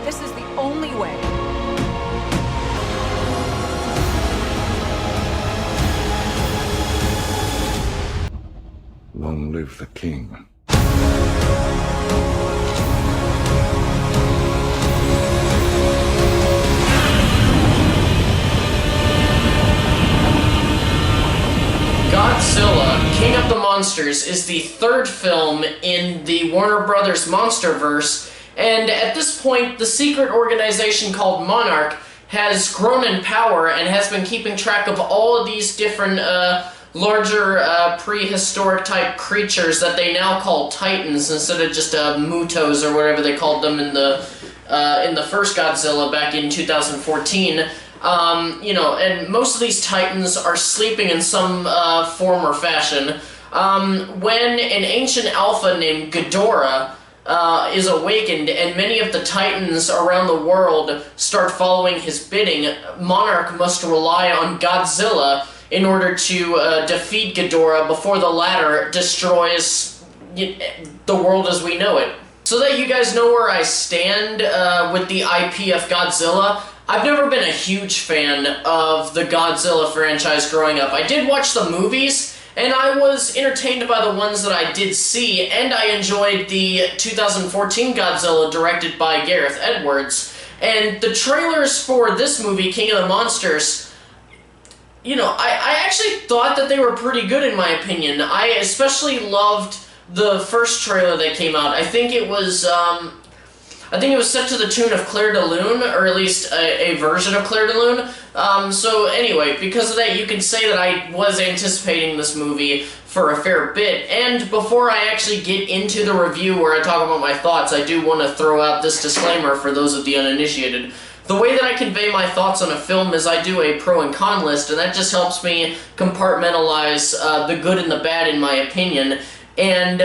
This is the only way. Long live the king. Godzilla, King of the Monsters, is the third film in the Warner Brothers Monsterverse, and at this point, the secret organization called Monarch has grown in power and has been keeping track of all of these different, larger, prehistoric type creatures that they now call Titans instead of just, Meadows or whatever they called them in the first Godzilla back in 2014. And most of these Titans are sleeping in some form or fashion. When an ancient alpha named Ghidorah is awakened and many of the Titans around the world start following his bidding, Monarch must rely on Godzilla in order to defeat Ghidorah before the latter destroys the world as we know it. So that you guys know where I stand with the IP of Godzilla, I've never been a huge fan of the Godzilla franchise growing up. I did watch the movies, and I was entertained by the ones that I did see, and I enjoyed the 2014 Godzilla directed by Gareth Edwards. And the trailers for this movie, King of the Monsters, I actually thought that they were pretty good in my opinion. I especially loved the first trailer that came out. I think it was set to the tune of Clair de Lune, or at least a version of Clair de Lune. So anyway, because of that, you can say that I was anticipating this movie for a fair bit. And before I actually get into the review where I talk about my thoughts, I do want to throw out this disclaimer for those of the uninitiated. The way that I convey my thoughts on a film is I do a pro and con list, and that just helps me compartmentalize the good and the bad in my opinion. And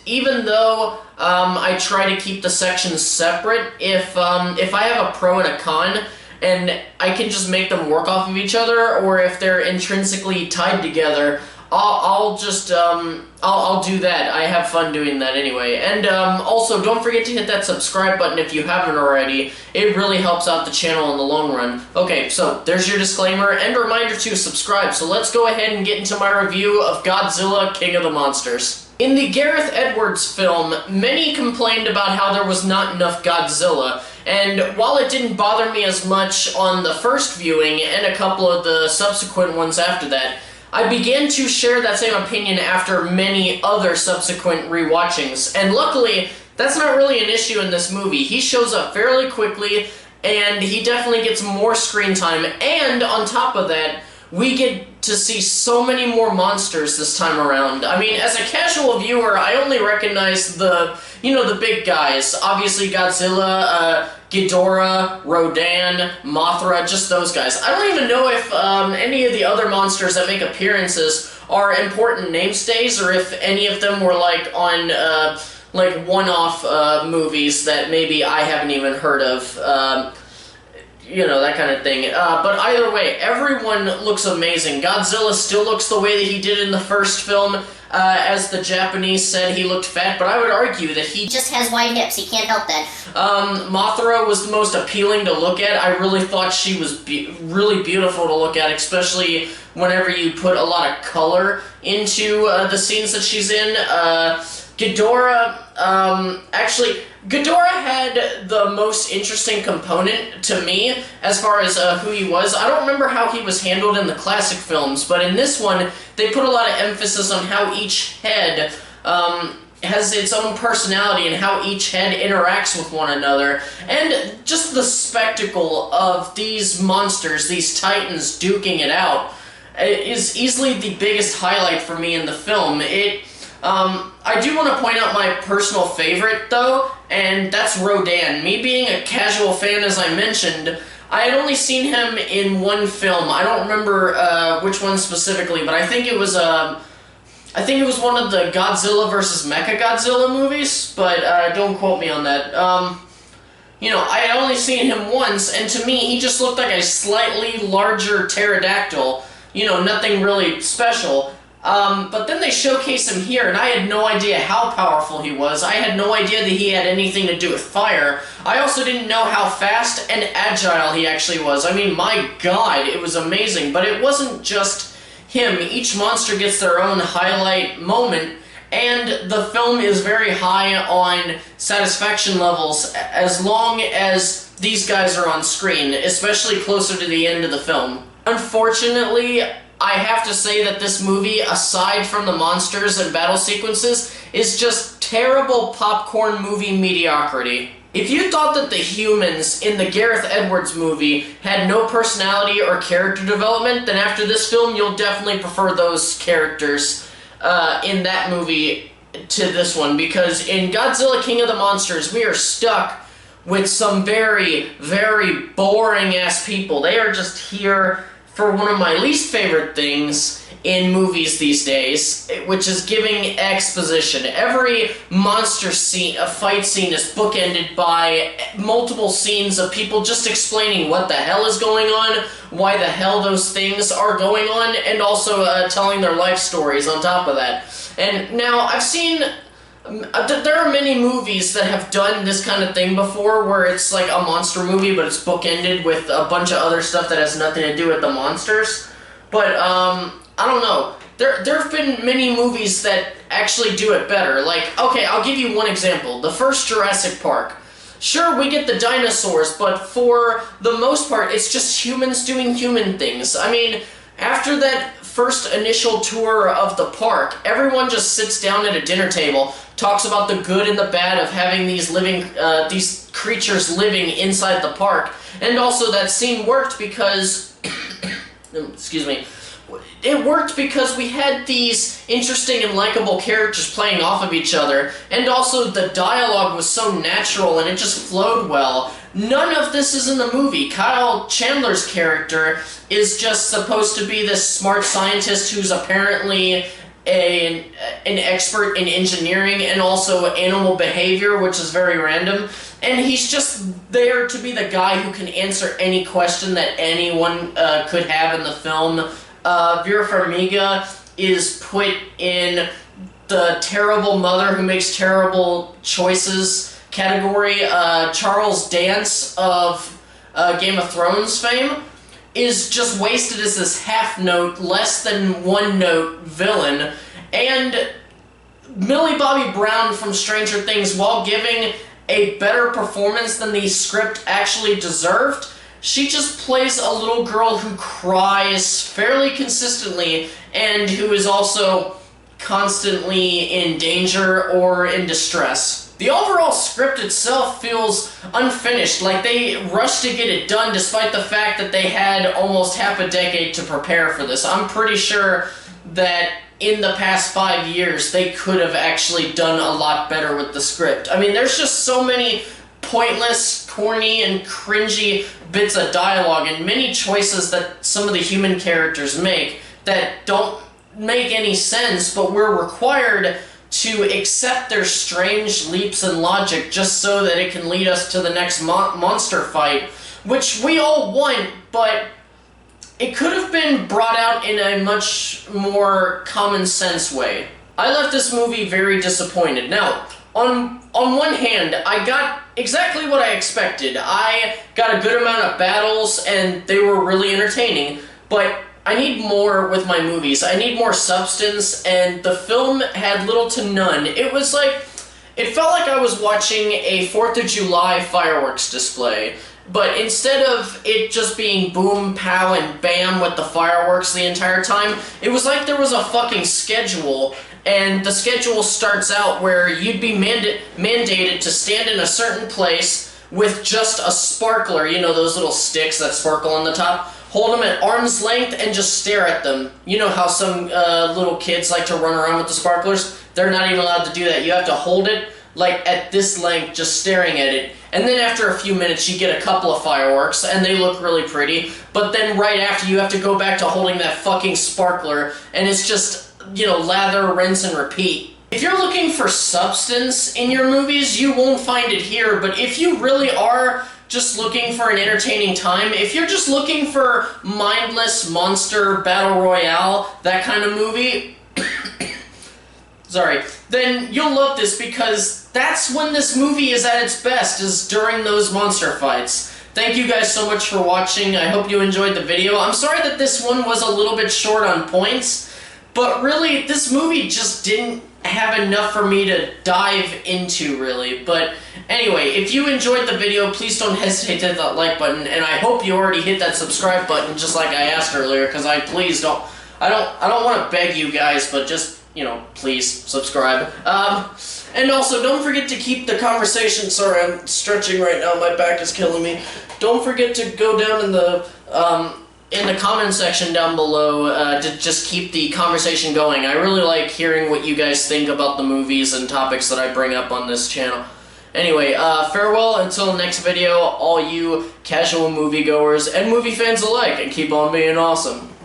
even though I try to keep the sections separate, if I have a pro and a con, and I can just make them work off of each other, or if they're intrinsically tied together, I'll do that. I have fun doing that anyway. And also, don't forget to hit that subscribe button if you haven't already. It really helps out the channel in the long run. Okay, so there's your disclaimer and a reminder to subscribe. So let's go ahead and get into my review of Godzilla, King of the Monsters. In the Gareth Edwards film, many complained about how there was not enough Godzilla, and while it didn't bother me as much on the first viewing and a couple of the subsequent ones after that, I began to share that same opinion after many other subsequent rewatchings, and luckily, that's not really an issue in this movie. He shows up fairly quickly, and he definitely gets more screen time, and on top of that, we get to see so many more monsters this time around. I mean, as a casual viewer, I only recognize the big guys. Obviously Godzilla, Ghidorah, Rodan, Mothra, just those guys. I don't even know if any of the other monsters that make appearances are important namestays, or if any of them were like on like one-off movies that maybe I haven't even heard of. That kind of thing. But either way, everyone looks amazing. Godzilla still looks the way that he did in the first film. As the Japanese said, he looked fat, but I would argue that he just has wide hips. He can't help that. Mothra was the most appealing to look at. I really thought she was really beautiful to look at, especially whenever you put a lot of color into the scenes that she's in. Ghidorah, Ghidorah had the most interesting component to me as far as who he was. I don't remember how he was handled in the classic films, but in this one, they put a lot of emphasis on how each head has its own personality and how each head interacts with one another. And just the spectacle of these monsters, these titans duking it out, is easily the biggest highlight for me in the film. I do want to point out my personal favorite, though, and that's Rodan. Me being a casual fan, as I mentioned, I had only seen him in one film. I don't remember which one specifically, but I think it was one of the Godzilla vs. Mechagodzilla movies, but don't quote me on that. I had only seen him once, and to me, he just looked like a slightly larger pterodactyl. Nothing really special. But then they showcase him here, and I had no idea how powerful he was. I had no idea that he had anything to do with fire. I also didn't know how fast and agile he actually was. I mean, my god, it was amazing. But it wasn't just him. Each monster gets their own highlight moment, and the film is very high on satisfaction levels as long as these guys are on screen, especially closer to the end of the film. Unfortunately, I have to say that this movie, aside from the monsters and battle sequences, is just terrible popcorn movie mediocrity. If you thought that the humans in the Gareth Edwards movie had no personality or character development, then after this film you'll definitely prefer those characters in that movie to this one, because in Godzilla King of the Monsters we are stuck with some very, very boring-ass people. They are just here for one of my least favorite things in movies these days, which is giving exposition. Every monster scene, a fight scene, is bookended by multiple scenes of people just explaining what the hell is going on, why the hell those things are going on, and also telling their life stories on top of that. And now, I've seen there are many movies that have done this kind of thing before, where it's like a monster movie, but it's bookended with a bunch of other stuff that has nothing to do with the monsters. But, I don't know. There have been many movies that actually do it better. Like, okay, I'll give you one example. The first Jurassic Park. Sure, we get the dinosaurs, but for the most part, it's just humans doing human things. I mean, after that first initial tour of the park, everyone just sits down at a dinner table, talks about the good and the bad of having these these creatures living inside the park. And also that scene worked because, excuse me, it worked because we had these interesting and likable characters playing off of each other, and also the dialogue was so natural and it just flowed well. None of this is in the movie. Kyle Chandler's character is just supposed to be this smart scientist who's apparently an expert in engineering and also animal behavior, which is very random. And he's just there to be the guy who can answer any question that anyone could have in the film. Vera Farmiga is put in the terrible mother who makes terrible choices category. Charles Dance of Game of Thrones fame is just wasted as this half-note, less than one-note villain. And Millie Bobby Brown from Stranger Things, while giving a better performance than the script actually deserved, she just plays a little girl who cries fairly consistently and who is also constantly in danger or in distress. The overall script itself feels unfinished, like they rushed to get it done despite the fact that they had almost half a decade to prepare for this. I'm pretty sure that in the past 5 years they could have actually done a lot better with the script. I mean, there's just so many pointless, corny, and cringy bits of dialogue and many choices that some of the human characters make that don't make any sense, but we're required to accept their strange leaps in logic just so that it can lead us to the next monster fight, which we all want, but it could have been brought out in a much more common sense way. I left this movie very disappointed. Now, on one hand, I got exactly what I expected. I got a good amount of battles, and they were really entertaining, but I need more with my movies. I need more substance, and the film had little to none. It was like, it felt like I was watching a 4th of July fireworks display, but instead of it just being boom, pow, and bam with the fireworks the entire time, it was like there was a fucking schedule, and the schedule starts out where you'd be mandated to stand in a certain place with just a sparkler, you know, those little sticks that sparkle on the top. Hold them at arm's length and just stare at them. You know how some little kids like to run around with the sparklers? They're not even allowed to do that. You have to hold it like at this length, just staring at it. And then after a few minutes, you get a couple of fireworks, and they look really pretty. But then right after, you have to go back to holding that fucking sparkler, and it's just, you know, lather, rinse, and repeat. If you're looking for substance in your movies, you won't find it here. But if you really are just looking for an entertaining time, if you're just looking for mindless monster battle royale, that kind of movie, Sorry, then you'll love this because that's when this movie is at its best, is during those monster fights. Thank you guys so much for watching. I hope you enjoyed the video. I'm sorry that this one was a little bit short on points, but really, this movie just didn't have enough for me to dive into, really. But anyway, if you enjoyed the video, please don't hesitate to hit that like button, and I hope you already hit that subscribe button just like I asked earlier, because I don't want to beg you guys, but just, you know, please subscribe. And also, don't forget to keep the conversation. Sorry, I'm stretching right now. My back is killing me. Don't forget to go down in the comment section down below to just keep the conversation going. I really like hearing what you guys think about the movies and topics that I bring up on this channel. Anyway, farewell until next video, all you casual moviegoers and movie fans alike, and keep on being awesome.